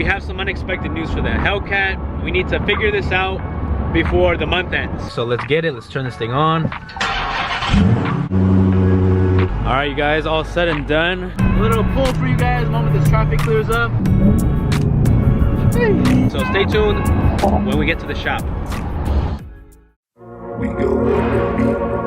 have some unexpected news for the Hellcat. We need to figure this out before the month ends. So let's get it, let's turn this thing on. All right, you guys, all said and done. A little pull for you guys the moment this traffic clears up. So stay tuned when we get to the shop. We go underneath.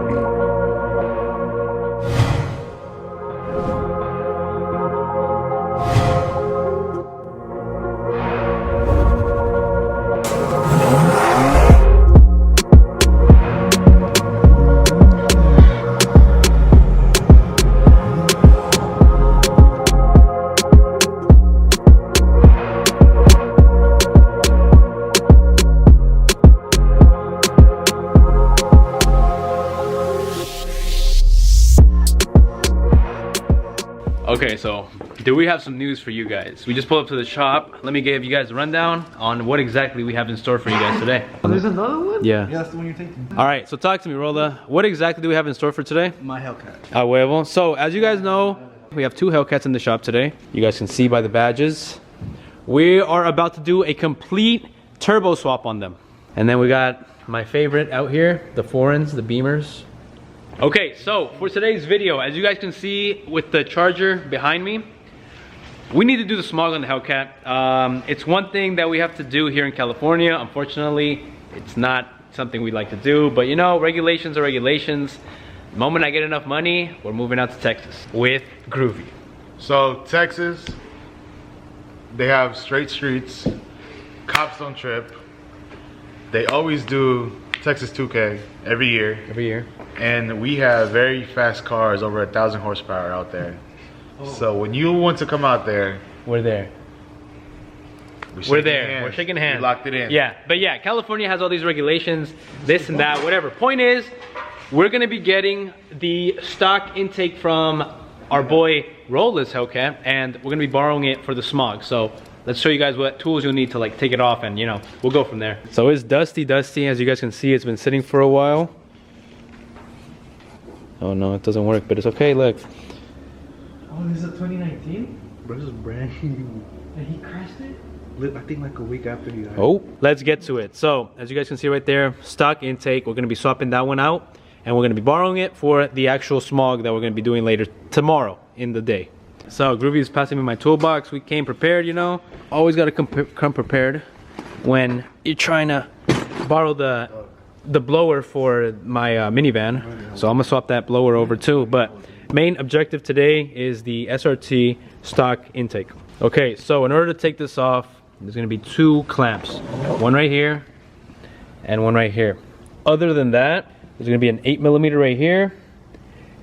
Okay, so do we have some news for you guys? We just pulled up to the shop. Let me give you guys a rundown on what exactly we have in store for you guys today. Oh, there's another one? Yeah. Yeah, that's the one you're taking. All right, so talk to me, Rolla. What exactly do we have in store for today? My Hellcat. A huevo. So as you guys know, we have two Hellcats in the shop today. You guys can see by the badges. We are about to do a complete turbo swap on them. And then we got my favorite out here, the foreigns, the Beamers. Okay, so for today's video, as you guys can see with the charger behind me, we need to do the smog on the Hellcat. It's one thing that we have to do here in California. Unfortunately, it's not something we like to do, but you know, regulations are regulations. The moment I get enough money, we're moving out to Texas with Groovy. So Texas, they have straight streets, cops don't trip. They always do Texas 2K every year. Every year. And we have very fast cars, over 1,000 horsepower out there. So when you want to come out there, We're there. We're there. We're shaking hands. We locked it in. Yeah, but yeah, California has all these regulations, this and that, whatever. Point is, we're gonna be getting the stock intake from our boy Rolla's Hellcat, and we're gonna be borrowing it for the smog. So let's show you guys what tools you'll need to like take it off, and you know, we'll go from there. So it's dusty, as you guys can see. It's been sitting for a while. Oh no, it doesn't work, but it's okay, look. Oh, this is a 2019? Bro, this is brand new. And he crashed it? I think like a week after you died. Oh, let's get to it. So, as you guys can see right there, stock intake, we're gonna be swapping that one out, and we're gonna be borrowing it for the actual smog that we're gonna be doing later tomorrow in the day. So, Groovy is passing me my toolbox. We came prepared, you know. Always gotta come prepared when you're trying to borrow the blower for my minivan. So I'm gonna swap that blower over too, but main objective today is the SRT stock intake. Okay, so in order to take this off, there's gonna be two clamps, one right here and one right here. Other than that, there's gonna be an 8mm right here,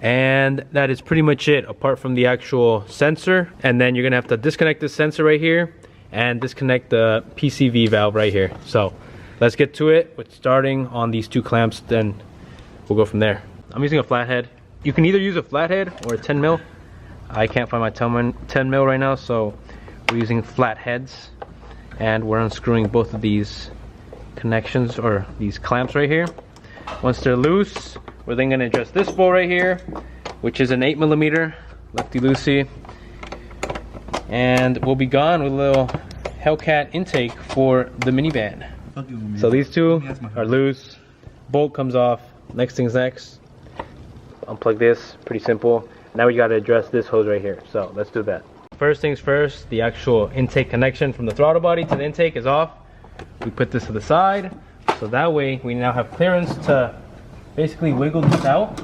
and that is pretty much it, apart from the actual sensor. And then you're gonna have to disconnect this sensor right here and disconnect the PCV valve right here. So let's get to it with starting on these two clamps, then we'll go from there. I'm using a flathead. You can either use a flathead or a 10mm. I can't find my 10mm right now, so we're using flatheads. And we're unscrewing both of these connections, or these clamps right here. Once they're loose, we're then gonna adjust this bolt right here, which is an 8mm, lefty-loosey. And we'll be gone with a little Hellcat intake for the minivan. So these two are loose, bolt comes off, next thing's next. Unplug this, pretty simple. Now we gotta address this hose right here, so let's do that. First things first, the actual intake connection from the throttle body to the intake is off. We put this to the side, so that way we now have clearance to basically wiggle this out,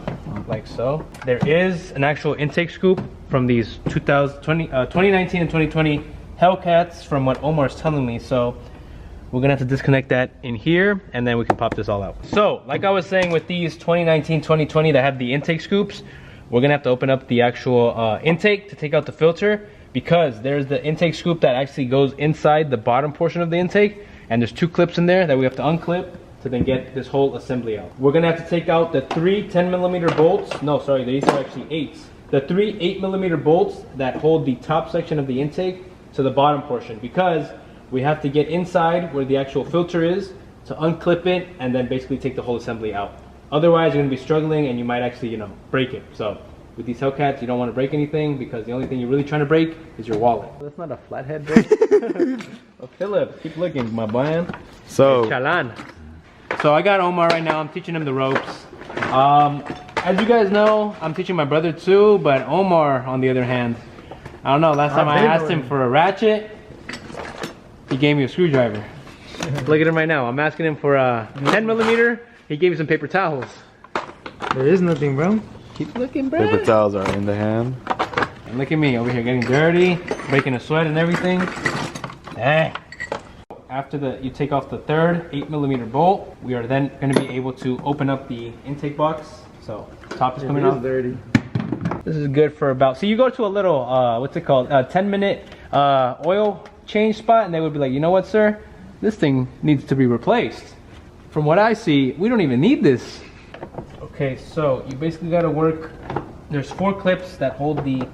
like so. There is an actual intake scoop from these 2019 and 2020 Hellcats from what Omar's telling me, so we're gonna have to disconnect that in here, and then we can pop this all out. So, like I was saying with these 2019, 2020 that have the intake scoops, we're gonna have to open up the actual intake to take out the filter, because there's the intake scoop that actually goes inside the bottom portion of the intake, and there's two clips in there that we have to unclip to then get this whole assembly out. We're gonna have to take out the three 10mm bolts. No, sorry, these are actually 8s. The three 8mm bolts that hold the top section of the intake to the bottom portion, because we have to get inside where the actual filter is to unclip it and then basically take the whole assembly out. Otherwise, you're gonna be struggling and you might actually, you know, break it. So with these Hellcats, you don't want to break anything, because the only thing you're really trying to break is your wallet. That's not a flathead, bro. Philip, keep looking, my boy. So, Chalan. So I got Omar right now. I'm teaching him the ropes. As you guys know, I'm teaching my brother too, but Omar, on the other hand, I don't know. Last time I asked him for a ratchet, he gave me a screwdriver. Look at him right now. I'm asking him for a 10mm. He gave me some paper towels. There is nothing, bro. Keep looking, bro. paper towels are in the hand. And look at me over here getting dirty, breaking a sweat and everything. Dang. After you take off the third 8mm bolt, we are then going to be able to open up the intake box. So top is coming off. Dirty. This is good for about, so you go to a little, what's it called, 10-minute oil change spot, and they would be like, you know what, sir? This thing needs to be replaced. From what I see, we don't even need this. Okay, so you basically got to work, there's 4 clips that hold the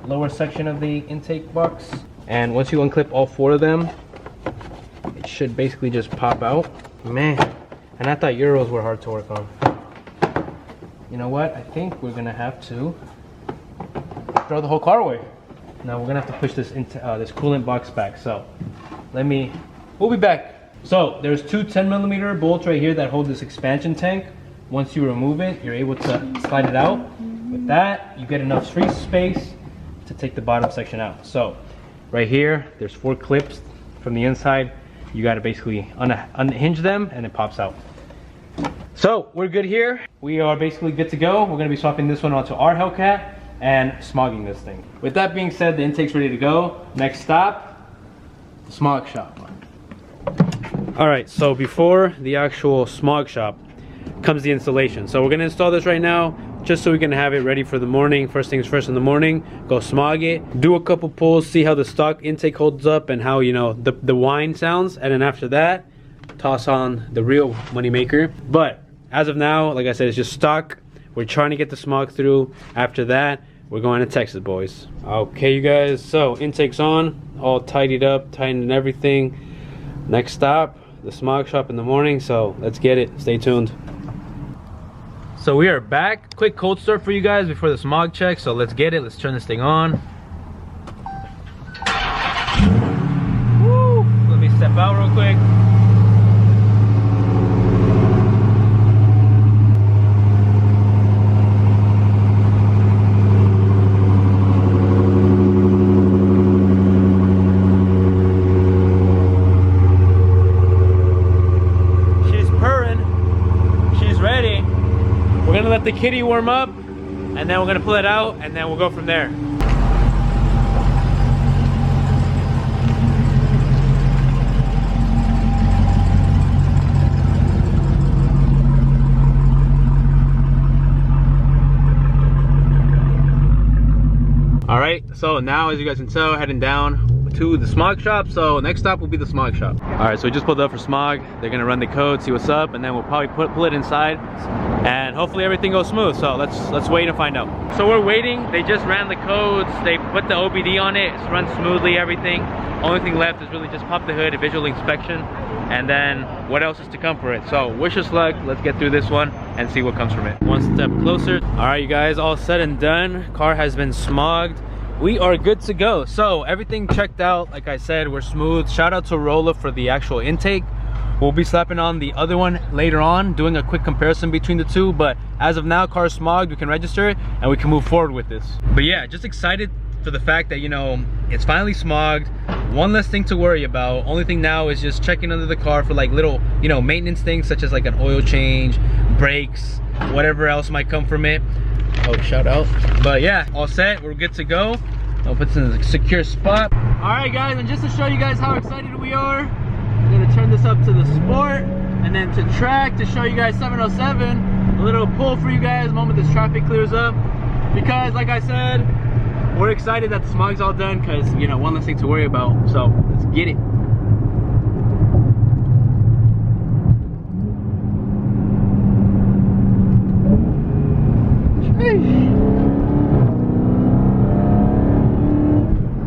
lower section of the intake box. And once you unclip all 4 of them, it should basically just pop out. Man, and I thought Euros were hard to work on. You know what? I think we're gonna have to throw the whole car away. Now we're gonna have to push this into this coolant box back. So we'll be back. So there's 2 10mm bolts right here that hold this expansion tank. Once you remove it, you're able to slide it out. With that, you get enough free space to take the bottom section out. So right here, there's 4 clips from the inside. You got to basically unhinge them and it pops out. So we're good here. We are basically good to go. We're going to be swapping this one onto our Hellcat and smogging this thing. With that being said, the intake's ready to go. Next stop, the smog shop. All right, so before the actual smog shop comes the installation. So we're going to install this right now just so we can have it ready for the morning. First things first in the morning, go smog it, do a couple pulls, see how the stock intake holds up and how, you know, the whine sounds, and then after that toss on the real money maker. But as of now, like I said, it's just stock. We're trying to get the smog through. After that, we're going to Texas, boys. Okay, you guys, so intake's on, all tidied up, tightened and everything. Next stop, the smog shop in the morning, so let's get it. Stay tuned. So we are back. Quick cold start for you guys before the smog check. So let's get it. Let's turn this thing on. Woo! Let me step out real quick. She's purring. She's ready. We're gonna let the kitty warm up and then we're gonna pull it out and then we'll go from there. All right, so now as you guys can tell, heading down to the smog shop. So next stop will be the smog shop. All right, so we just pulled up for smog. They're gonna run the code, see what's up, and then we'll probably pull it inside and hopefully everything goes smooth. So let's wait and find out. So we're waiting. They just ran the codes. They put the OBD on it. It's run smoothly, everything. Only thing left is really just pop the hood, a visual inspection, and then what else is to come for it. So wish us luck. Let's get through this one and see what comes from it. One step closer. All right, you guys, all said and done. Car has been smogged. We are good to go. So everything checked out. Like I said, we're smooth. Shout out to Rolla for the actual intake. We'll be slapping on the other one later on, doing a quick comparison between the two. But as of now, car's smogged. We can register it and we can move forward with this. But yeah, just excited for the fact that, you know, it's finally smogged. One less thing to worry about. Only thing now is just checking under the car for like little, you know, maintenance things such as like an oil change, brakes, whatever else might come from it. Oh, shout out. But yeah, all set. We're good to go. I'll put this in a secure spot. All right, guys, and just to show you guys how excited we are, I'm gonna turn this up to the sport and then to track to show you guys 707. A little pull for you guys the moment this traffic clears up. Because like I said, we're excited that the smog's all done because, you know, one less thing to worry about. So let's get it.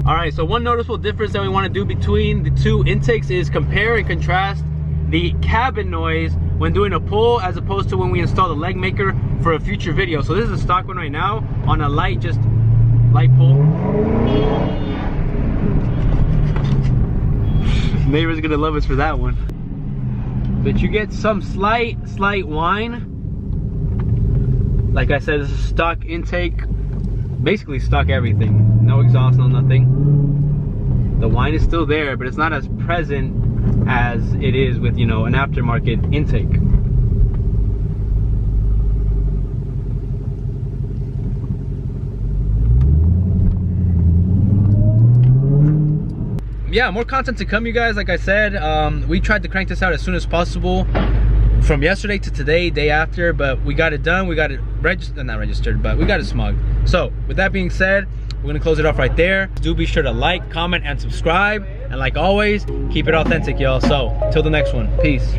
Alright, so one noticeable difference that we want to do between the two intakes is compare and contrast the cabin noise when doing a pull as opposed to when we install the leg maker for a future video. So this is a stock one right now on a light, just light pull. Neighbor's gonna love us for that one. But you get some slight whine. Like I said, this is stock intake. Basically stock everything. No exhaust, no nothing. The whine is still there, but it's not as present as it is with, you know, an aftermarket intake. Yeah, more content to come, you guys. Like I said, we tried to crank this out as soon as possible from yesterday to today, day after, but we got it done. We got it registered, not registered, but we got it smugged. So with that being said, we're gonna close it off right there. Do be sure to like, comment, and subscribe, and like always, keep it authentic, y'all. So till the next one, peace.